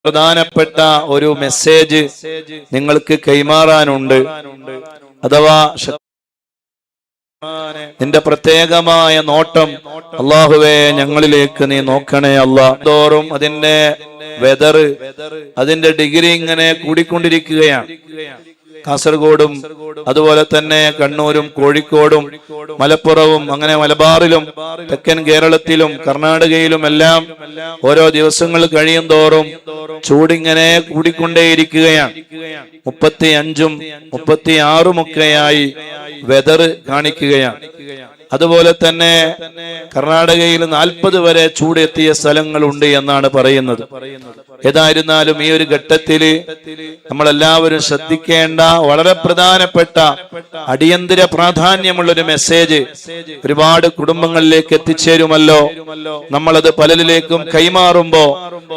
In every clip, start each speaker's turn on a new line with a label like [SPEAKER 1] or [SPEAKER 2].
[SPEAKER 1] പ്രധാനപ്പെട്ട ഒരു മെസ്സേജ് നിങ്ങൾക്ക് കൈമാറാനുണ്ട്. അഥവാ നിന്റെ പ്രത്യേകമായ നോട്ടം അല്ലാഹുവേ ഞങ്ങളിലേക്ക് നീ നോക്കണേ അല്ലാഹ്. തോറും അതിന്റെ വെതർ, അതിന്റെ ഡിഗ്രി ഇങ്ങനെ കൂടിക്കൊണ്ടിരിക്കുകയാണ്. കാസർഗോഡും അതുപോലെ തന്നെ കണ്ണൂരും കോഴിക്കോടും മലപ്പുറവും അങ്ങനെ മലബാറിലും തെക്കൻ കേരളത്തിലും കർണാടകയിലും എല്ലാം ഓരോ ദിവസങ്ങൾ കഴിയും തോറും ചൂടിങ്ങനെ കൂടിക്കൊണ്ടേയിരിക്കുകയാണ്. 35ഉം 36ഉം ഒക്കെയായി വെതർ കാണിക്കുകയാണ്. അതുപോലെ തന്നെ കർണാടകയിൽ 40 വരെ ചൂടെത്തിയ സ്ഥലങ്ങളുണ്ട് എന്നാണ് പറയുന്നത്. ഏതായിരുന്നാലും ഈ ഒരു ഘട്ടത്തില് നമ്മളെല്ലാവരും ശ്രദ്ധിക്കേണ്ട വളരെ പ്രധാനപ്പെട്ട അടിയന്തര പ്രാധാന്യമുള്ള ഒരു മെസ്സേജ് ഒരുപാട് കുടുംബങ്ങളിലേക്ക് എത്തിച്ചേരുമല്ലോ. നമ്മളത് പലരിലേക്കും കൈമാറുമ്പോ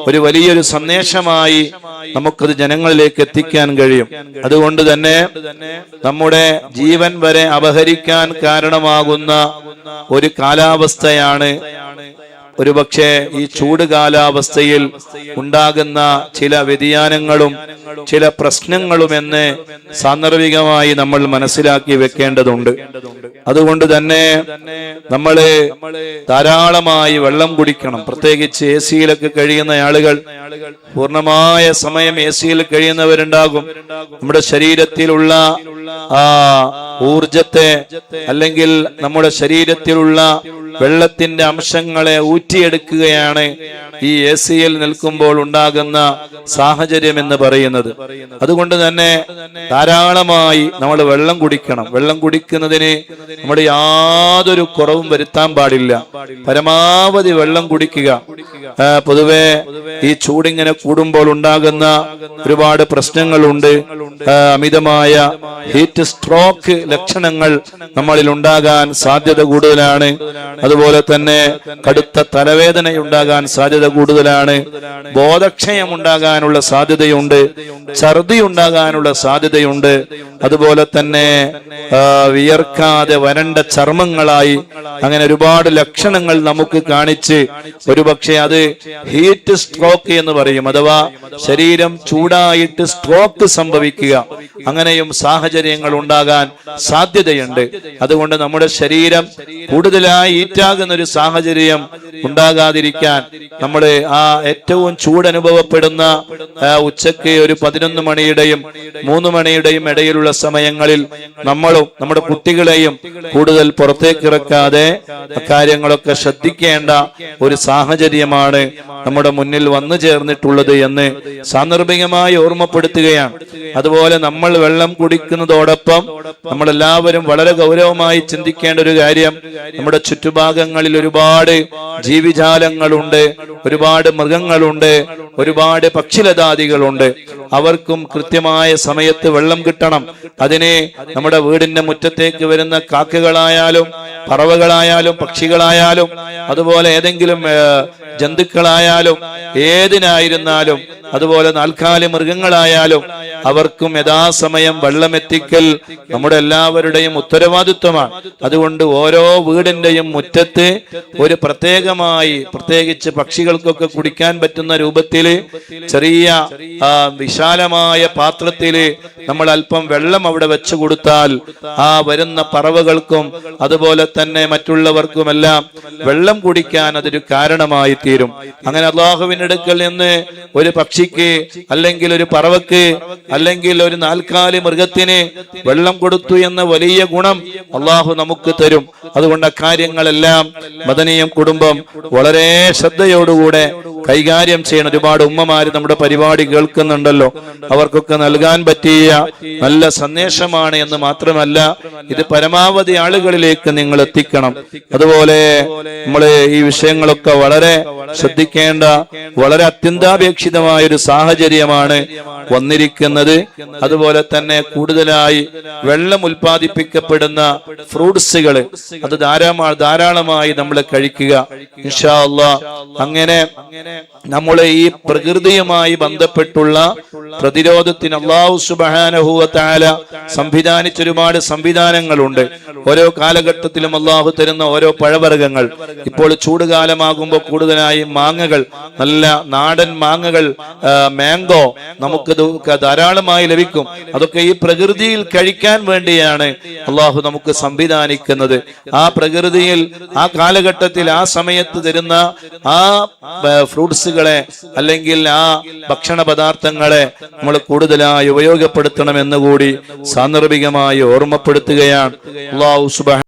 [SPEAKER 1] ഒരു വലിയൊരു സന്ദേശമായി നമുക്കത് ജനങ്ങളിലേക്ക് എത്തിക്കാൻ കഴിയും. അതുകൊണ്ട് തന്നെ നമ്മുടെ ജീവൻ വരെ അപഹരിക്കാൻ കാരണമാകുന്ന ഒരു കാലാവസ്ഥയാണ് ഒരുപക്ഷെ ഈ ചൂട് കാലാവസ്ഥയിൽ ഉണ്ടാകുന്ന ചില വ്യതിയാനങ്ങളും ചില പ്രശ്നങ്ങളുമെന്ന് സാന്ദർഭികമായി നമ്മൾ മനസ്സിലാക്കി വെക്കേണ്ടതുണ്ട്. അതുകൊണ്ട് തന്നെ നമ്മള് ധാരാളമായി വെള്ളം കുടിക്കണം. പ്രത്യേകിച്ച് എ സിയിലൊക്കെ കഴിയുന്ന ആളുകൾ, പൂർണ്ണമായ സമയം എ സിയിൽ കഴിയുന്നവരുണ്ടാകും. നമ്മുടെ ശരീരത്തിലുള്ള ഊർജത്തെ അല്ലെങ്കിൽ നമ്മുടെ ശരീരത്തിലുള്ള വെള്ളത്തിന്റെ അംശങ്ങളെ ഊറ്റിയെടുക്കുകയാണ് ഈ എ സിയിൽ നിൽക്കുമ്പോൾ ഉണ്ടാകുന്ന സാഹചര്യം എന്ന് പറയുന്നത്. അതുകൊണ്ട് തന്നെ ധാരാളമായി നമ്മൾ വെള്ളം കുടിക്കണം. വെള്ളം കുടിക്കുന്നതിന് നമ്മൾ യാതൊരു കുറവും വരുത്താൻ പാടില്ല. പരമാവധി വെള്ളം കുടിക്കുക. പൊതുവെ ഈ ചൂടിങ്ങനെ കൂടുമ്പോൾ ഉണ്ടാകുന്ന ഒരുപാട് പ്രശ്നങ്ങളുണ്ട്. അമിതമായ ഹീറ്റ് സ്ട്രോക്ക് ലക്ഷണങ്ങൾ നമ്മളിൽ ഉണ്ടാകാൻ സാധ്യത കൂടുതലാണ്. അതുപോലെ തന്നെ കടുത്ത തലവേദനയുണ്ടാകാൻ സാധ്യത കൂടുതലാണ്. ബോധക്ഷയം ഉണ്ടാകാനുള്ള സാധ്യതയുണ്ട്. ഛർദി ഉണ്ടാകാനുള്ള സാധ്യതയുണ്ട്. അതുപോലെ തന്നെ വിയർക്കാതെ വരണ്ട ചർമ്മങ്ങളായി അങ്ങനെ ഒരുപാട് ലക്ഷണങ്ങൾ നമുക്ക് കാണിച്ച് ഒരുപക്ഷെ അത് ഹീറ്റ് സ്ട്രോക്ക് എന്ന് പറയും. അഥവാ ശരീരം ചൂടായിട്ട് സ്ട്രോക്ക് സംഭവിക്കുക, അങ്ങനെയും സാഹചര്യങ്ങൾ ഉണ്ടാകാൻ സാധ്യതയുണ്ട്. അതുകൊണ്ട് നമ്മുടെ ശരീരം കൂടുതലായി ഹീറ്റാകുന്ന ഒരു സാഹചര്യം ഉണ്ടാകാതിരിക്കാൻ നമ്മൾ ആ ഏറ്റവും ചൂടനുഭവപ്പെടുന്ന ഉച്ചയ്ക്ക് ഒരു 11 മണിയുടെയും 3 മണിയുടെയും ഇടയിലുള്ള സമയങ്ങളിൽ നമ്മളും നമ്മുടെ കുട്ടികളെയും കൂടുതൽ പുറത്തേക്ക് ഇറക്കാതെ കാര്യങ്ങളൊക്കെ ശ്രദ്ധിക്കേണ്ട ഒരു സാഹചര്യമാണ് നമ്മുടെ മുന്നിൽ വന്നു ചേർന്നിട്ടുള്ളത് എന്ന് സാന്ദർഭികമായി ഓർമ്മപ്പെടുത്തുകയാണ്. അതുപോലെ നമ്മൾ വെള്ളം കുടിക്കുന്നതോടൊപ്പം നമ്മളെല്ലാവരും വളരെ ഗൗരവമായി ചിന്തിക്കേണ്ട ഒരു കാര്യം, നമ്മുടെ ചുറ്റുഭാഗങ്ങളിൽ ഒരുപാട് ജീവിജാലങ്ങളുണ്ട്, ഒരുപാട് മൃഗങ്ങളുണ്ട്, ഒരുപാട് പക്ഷിലതാദികളുണ്ട്. അവർക്കും കൃത്യമായ സമയത്ത് വെള്ളം കിട്ടണം. അതിനെ നമ്മുടെ വീടിന്റെ മുറ്റത്തേക്ക് വരുന്ന കാക്കകളായാലും പറവകളായാലും പക്ഷികളായാലും അതുപോലെ ഏതെങ്കിലും ജന്തുക്കളായാലും ഏതിനായിരുന്നാലും അതുപോലെ നാൽക്കാലി മൃഗങ്ങളായാലും അവർക്കും യഥാസമയം വെള്ളമെത്തിക്കൽ നമ്മുടെ എല്ലാവരുടെയും ഉത്തരവാദിത്വമാണ്. അതുകൊണ്ട് ഓരോ വീടിന്റെയും മുറ്റത്ത് ഒരു പ്രത്യേകിച്ച് പക്ഷികൾക്കൊക്കെ കുടിക്കാൻ പറ്റുന്ന രൂപത്തില് ചെറിയ വിശാലമായ പാത്രത്തില് നമ്മൾ അല്പം വെള്ളം അവിടെ വെച്ചു കൊടുത്താൽ ആ വരുന്ന പറവകൾക്കും അതുപോലെ തന്നെ മറ്റുള്ളവർക്കുമെല്ലാം വെള്ളം കുടിക്കാൻ അതൊരു കാരണമായി തീരും. അങ്ങനെ അല്ലാഹുവിന്റെ അടുക്കൽ നിന്ന് ഒരു പക്ഷിക്ക് അല്ലെങ്കിൽ ഒരു പറവക്ക് അല്ലെങ്കിൽ ഒരു നാൽക്കാലി മൃഗത്തിന് വെള്ളം കൊടുത്തു എന്ന വലിയ ഗുണം അല്ലാഹു നമുക്ക് തരും. അതുകൊണ്ട് അക്കാര്യങ്ങളെല്ലാം മദനിയം കുടുംബം വളരെ ശ്രദ്ധയോടുകൂടെ കൈകാര്യം ചെയ്യണം. ഒരുപാട് ഉമ്മമാര് നമ്മുടെ പരിപാടി കേൾക്കുന്നുണ്ടല്ലോ, അവർക്കൊക്കെ നൽകാൻ പറ്റിയ നല്ല സന്ദേശമാണ് എന്ന് മാത്രമല്ല ഇത് പരമാവധി ആളുകളിലേക്ക് നിങ്ങൾ എത്തിക്കണം. അതുപോലെ നമ്മള് ഈ വിഷയങ്ങളൊക്കെ വളരെ ശ്രദ്ധിക്കേണ്ട വളരെ അത്യന്താപേക്ഷിതമായ ഒരു സാഹചര്യമാണ് വന്നിരിക്കുന്നത്. അതുപോലെ തന്നെ കൂടുതലായി വെള്ളം ഉൽപ്പാദിപ്പിക്കപ്പെടുന്ന ഫ്രൂട്ട്സുകൾ അത് ധാരാളമായി നമ്മൾ കഴിക്കുക ഇൻഷാ അല്ലാഹ്. അങ്ങനെ നമ്മളെ ഈ പ്രകൃതിയുമായി ബന്ധപ്പെട്ടുള്ള പ്രതിരോധത്തിന് അല്ലാഹു സുബ്ഹാനഹു വ തആല സംവിധാനിച്ച ഒരുപാട് സംവിധാനങ്ങളുണ്ട്. ഓരോ കാലഘട്ടത്തിലും അല്ലാഹു തരുന്ന ഓരോ പഴവർഗ്ഗങ്ങൾ. ഇപ്പോൾ ചൂടുകാലമാകുമ്പോൾ കൂടുതലായി മാങ്ങകൾ, നല്ല നാടൻ മാങ്ങകൾ, മാംഗോ നമുക്ക് ധാരാളമായി ലഭിക്കും. അതൊക്കെ ഈ പ്രകൃതിയിൽ കഴിക്കാൻ വേണ്ടിയാണ് അല്ലാഹു നമുക്ക് സംവിധാനിക്കുന്നത്. ആ പ്രകൃതിയിൽ, ആ കാലഘട്ടത്തിൽ, ആ സമയത്ത് തരുന്ന ആ ഫ്രൂട്ട്സുകളെ അല്ലെങ്കിൽ ആ ഭക്ഷണ പദാർത്ഥങ്ങളെ നമ്മൾ കൂടുതലായി ഉപയോഗപ്പെടുത്തണമെന്ന് കൂടി സാന്ദർഭികമായി ഓർമ്മപ്പെടുത്തുകയാണ്. അല്ലാഹു സുബ്ഹാനഹു